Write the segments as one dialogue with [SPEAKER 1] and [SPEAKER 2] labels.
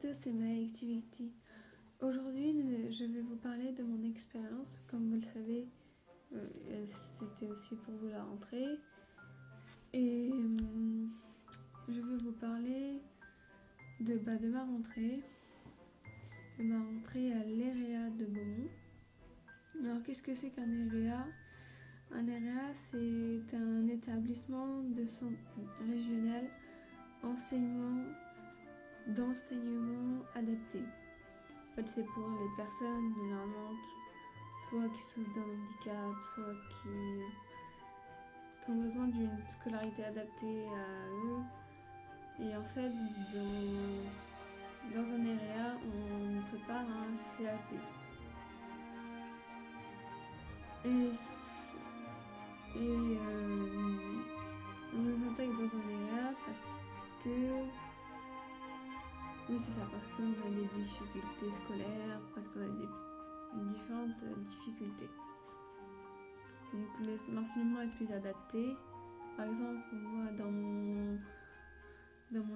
[SPEAKER 1] tous, c'est My Activity. Aujourd'hui, je vais vous parler de mon expérience. Comme vous le savez, c'était aussi pour vous la rentrée. Et je vais vous parler de ma rentrée. De ma rentrée à l'EREA de Beaumont. Alors, qu'est-ce que c'est qu'un EREA ? Un EREA, c'est un établissement de santé régional d'enseignement adapté. En fait, c'est pour les personnes généralement qui souffrent d'un handicap, soit qui ont besoin d'une scolarité adaptée à eux. Et en fait, dans un EREA, on prépare un CAP. On nous intègre dans un EREA parce que... Oui, c'est ça, parce qu'on a des difficultés scolaires, parce qu'on a des différentes difficultés. Donc l'enseignement est plus adapté. Par exemple, moi, dans mon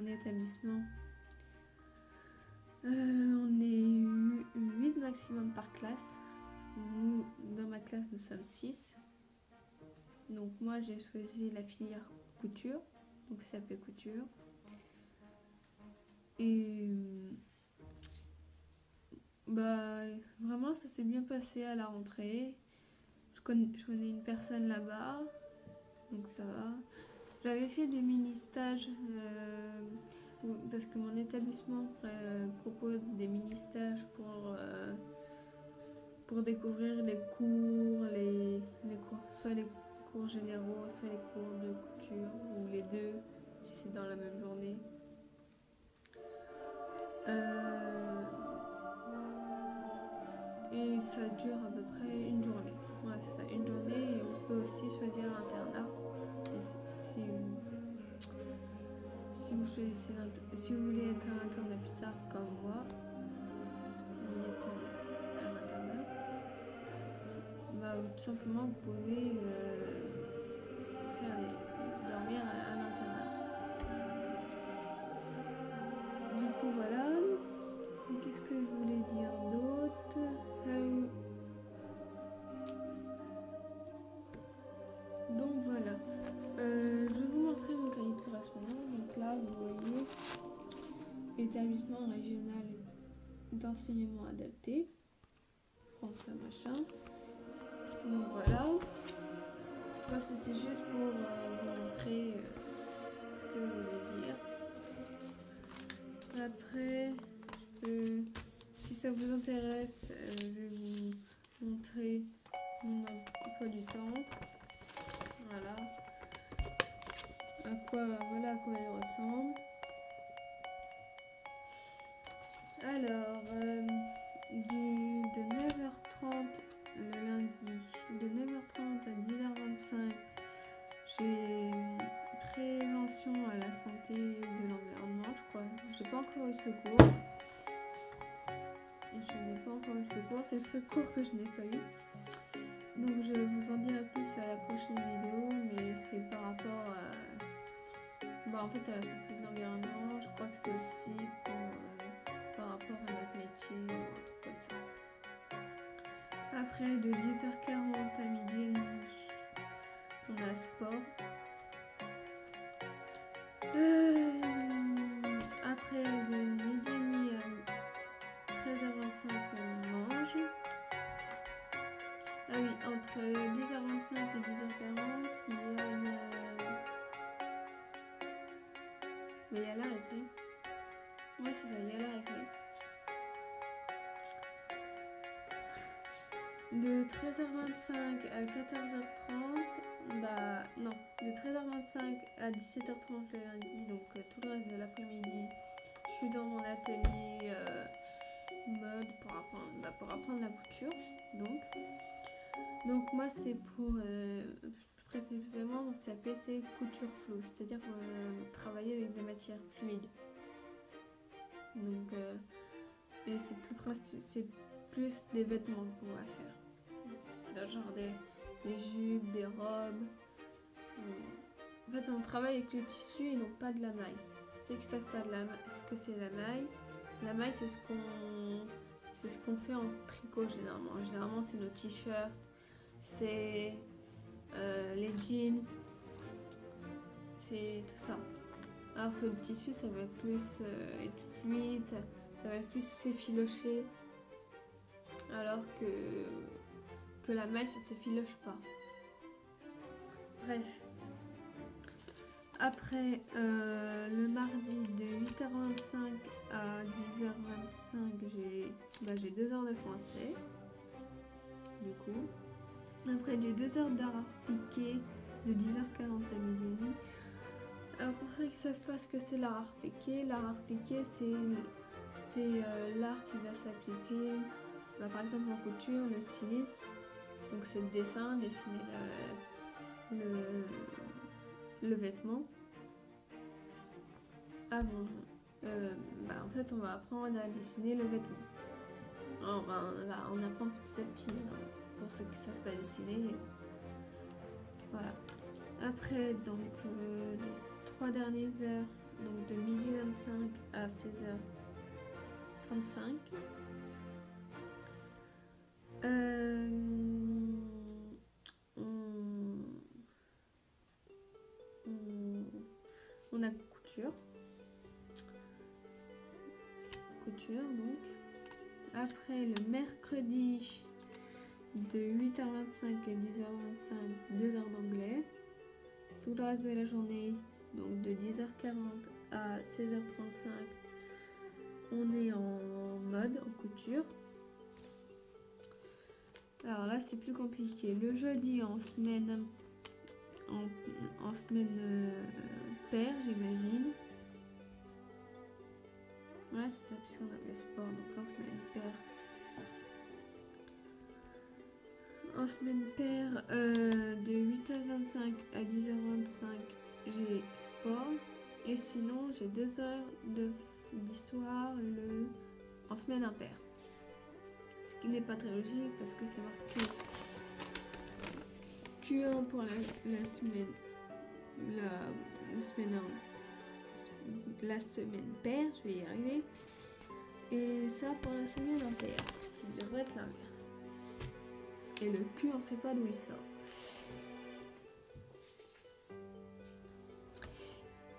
[SPEAKER 1] établissement, on est 8 maximum par classe. Nous, dans ma classe, nous sommes 6. Donc moi, j'ai choisi la filière couture, donc ça s'appelle couture. Et vraiment, ça s'est bien passé à la rentrée. Je connais une personne là-bas, donc ça va. J'avais fait des mini-stages parce que mon établissement propose des mini-stages pour découvrir les cours, les cours, soit les cours généraux, soit les cours de couture, ou les deux, si c'est dans la même journée. Et ça dure à peu près une journée. Ouais, c'est ça, une journée. Et on peut aussi choisir l'internat. Si vous voulez être à l'internat plus tard, comme moi, et être à l'internat, tout simplement vous pouvez dormir à l'internat. Du coup, voilà. Qu'est-ce que je voulais dire d'autre ? Donc voilà, je vais vous montrer mon cahier de correspondance. Donc là, vous voyez, établissement régional d'enseignement adapté, France machin. Donc voilà, là c'était juste pour vous montrer ce que je voulais dire. Après, si ça vous intéresse, je vais vous montrer mon emploi du temps. Voilà à quoi il ressemble. Alors, de 9h30 le lundi, de 9h30 à 10h25, j'ai prévention à la santé de l'environnement, je crois. J'ai pas encore eu secours. C'est le secours que je n'ai pas eu. Donc je vous en dirai plus à la prochaine vidéo, mais c'est par rapport à la santé de l'environnement. Je crois que c'est aussi par rapport à notre métier ou un truc comme ça. Après, de 10h40 à midi et demi, on a sport. Après, de midi et demi à 13h25, on mange. Ah oui, entre 10h25 et 10h40, il y a la récré. Ouais, c'est ça, il y a la récré. De 13h25 à 14h30, de 13h25 à 17h30 le lundi, donc tout le reste de l'après-midi, je suis dans mon atelier mode pour apprendre la couture. Donc moi c'est pour précisément mon CAP, c'est couture flow, c'est-à-dire travailler avec des matières fluides. Donc et c'est plus des vêtements qu'on va faire, genre des jupes, des robes. En fait on travaille avec le tissu et non pas de la maille. Ceux qui savent pas ce que c'est la maille, La maille, c'est ce qu'on fait en tricot généralement. Généralement, c'est nos t-shirts, c'est les jeans, c'est tout ça. Alors que le tissu, ça va plus être fluide, ça va plus s'effilocher. Alors que la maille, ça s'effiloche pas. Bref. Après, le mardi de 8h25 à 10h25, j'ai 2 heures de français. Du coup. Après, j'ai 2 heures d'art appliqué de 10h40 à midi et demi. Alors, pour ceux qui ne savent pas ce que c'est l'art appliqué c'est l'art qui va s'appliquer, par exemple en couture, le stylisme. Donc, c'est le dessin, dessiner le vêtement. En fait, on va apprendre à dessiner le vêtement. On apprend petit à petit, pour ceux qui ne savent pas dessiner. Voilà. Après, donc, les 3 dernières heures, donc de midi 25 à 16h35. On a couture. Donc. Après, le mercredi de 8h25 à 10h25, 2 heures d'anglais. Tout le reste de la journée, donc de 10h40 à 16h35, on est en mode, en couture. Alors là, c'est plus compliqué. Le jeudi, en semaine paire, j'imagine. Ouais, c'est ça, puisqu'on appelle sport, donc en semaine paire. En semaine paire, de 8h25 à 10h25, j'ai sport. Et sinon, j'ai 2 heures d'histoire en semaine impaire. Ce qui n'est pas très logique parce que c'est marqué Q1 pour la semaine paire, je vais y arriver. Et ça pour la semaine impaire, ce qui devrait être l'inverse. Et le Q, on ne sait pas d'où il sort.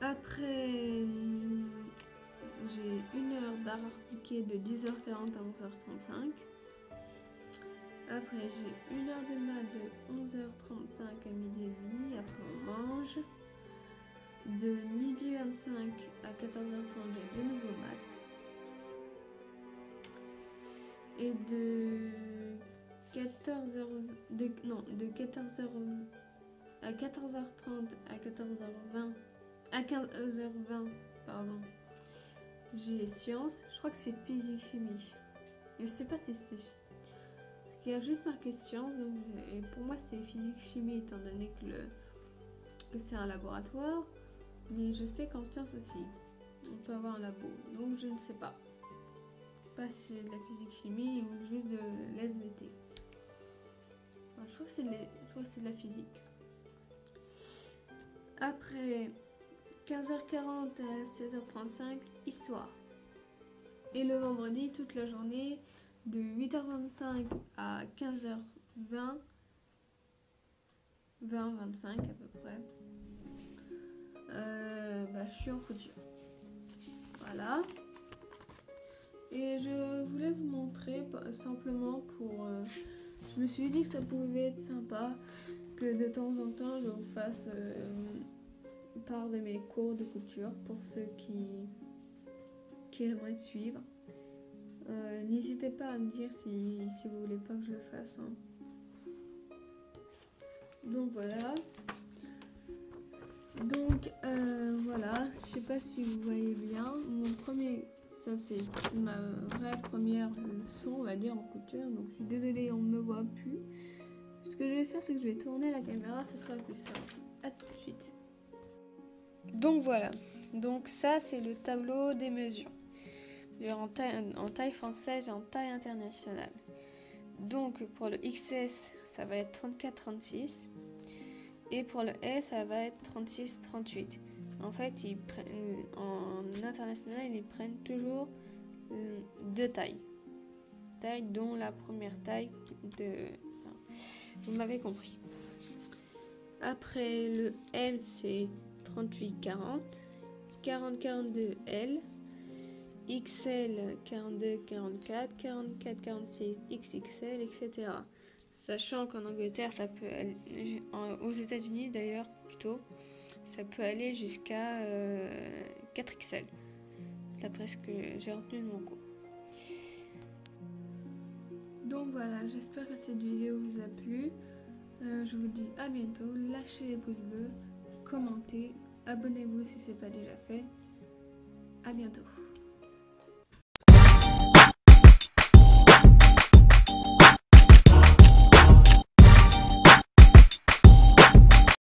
[SPEAKER 1] Après, j'ai 1 heure d'art appliqué de 10h40 à 11h35. Après, j'ai 1 heure de maths de 11h35 à midi et demi. Après, on mange. De midi 25 à 14h30, j'ai de nouveau maths. Et de 14h à 14h30 à 14h20 à 15h20, pardon, j'ai sciences. Je crois que c'est physique chimie. Et je sais pas si c'est. Il y a juste marqué sciences, donc et pour moi c'est physique chimie étant donné que c'est un laboratoire. Mais je sais qu'en sciences aussi, on peut avoir un labo. Donc je ne sais pas. Pas si c'est de la physique chimie ou juste de l'SVT. Enfin, je crois que c'est de la physique. Après 15h40 à 16h35, histoire. Et le vendredi, toute la journée, de 8h25 à 15h20, 20h25 à peu près, je suis en couture. Voilà. Et je voulais vous montrer simplement je me suis dit que ça pouvait être sympa que de temps en temps je vous fasse part de mes cours de couture pour ceux qui aimeraient suivre. N'hésitez pas à me dire si vous voulez pas que je le fasse. Hein. Donc voilà. Donc voilà, je sais pas si vous voyez bien. Ça c'est ma vraie première leçon, on va dire, en couture. Donc je suis désolée, on ne me voit plus. Ce que je vais faire, c'est que je vais tourner la caméra, ça sera plus simple. A tout de suite. Donc voilà. Donc ça c'est le tableau des mesures. En taille française et en taille internationale. Donc pour le XS, ça va être 34-36. Et pour le S, ça va être 36-38. En fait, en international, ils prennent toujours deux tailles. Dont la première taille de... Enfin, vous m'avez compris. Après le M, c'est 38-40, 40-42 L, XL 42-44, 44-46 XXL, etc. Sachant qu'en Angleterre, ça peut aller, aux États-Unis d'ailleurs plutôt, ça peut aller jusqu'à 4XL, d'après ce que j'ai retenu de mon cours. Donc voilà, j'espère que cette vidéo vous a plu. Je vous dis à bientôt. Lâchez les pouces bleus, commentez, abonnez-vous si ce n'est pas déjà fait. À bientôt.